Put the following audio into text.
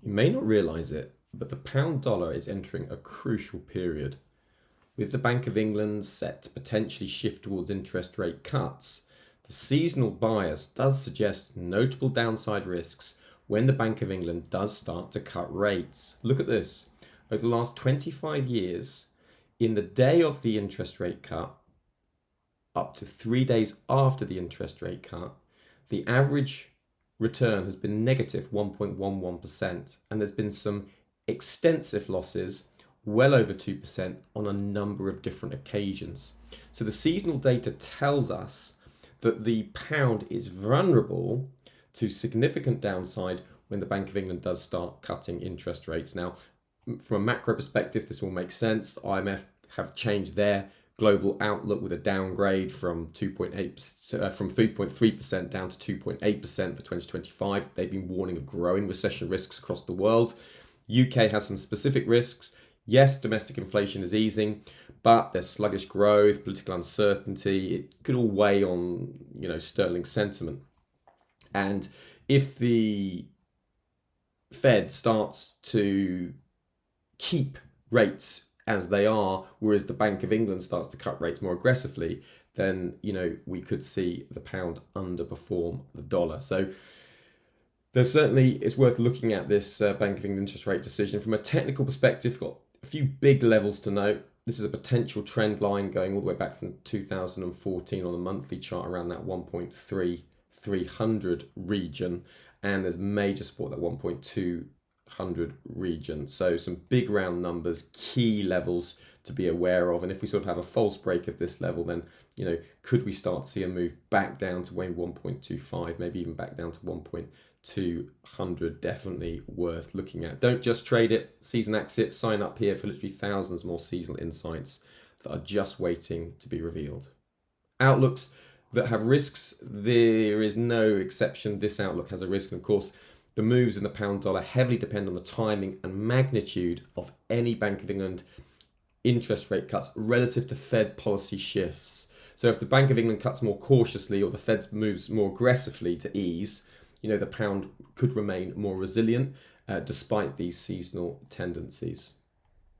You may not realize it, but the pound dollar is entering a crucial period. With the Bank of England set to potentially shift towards interest rate cuts, the seasonal bias does suggest notable downside risks when the Bank of England does start to cut rates. Look at this. Over the last 25 years, in the day of the interest rate cut, up to 3 days after the interest rate cut, the average return has been negative 1.11%, and there's been some extensive losses, well over 2%, on a number of different occasions. So the seasonal data tells us that the pound is vulnerable to significant downside when the Bank of England does start cutting interest rates. Now, from a macro perspective, this all makes sense. IMF have changed their global outlook with a downgrade from 3.3% down to 2.8% for 2025. They've been warning of growing recession risks across the world. UK has some specific risks. Yes, domestic inflation is easing, but there's sluggish growth, political uncertainty. It could all weigh on, sterling sentiment. And if the Fed starts to keep rates as they are, whereas the Bank of England starts to cut rates more aggressively, then we could see the pound underperform the dollar. So it's worth looking at this Bank of England interest rate decision. From a technical perspective, got a few big levels to note. This is a potential trend line going all the way back from 2014 on a monthly chart around that 1.3300 region, and there's major support that 1.200 region. So some big round numbers, key levels to be aware of. And if we sort of have a false break of this level, then could we start to see a move back down to maybe 1.25, maybe even back down to 1.200? Definitely worth looking at. Don't just trade it, Seasonax it. Sign up here for literally thousands more seasonal insights that are just waiting to be revealed. Outlooks that have risks, there is no exception. This outlook has a risk, and of course the moves in the pound dollar heavily depend on the timing and magnitude of any Bank of England interest rate cuts relative to Fed policy shifts. So if the Bank of England cuts more cautiously or the Fed moves more aggressively to ease, the pound could remain more resilient despite these seasonal tendencies.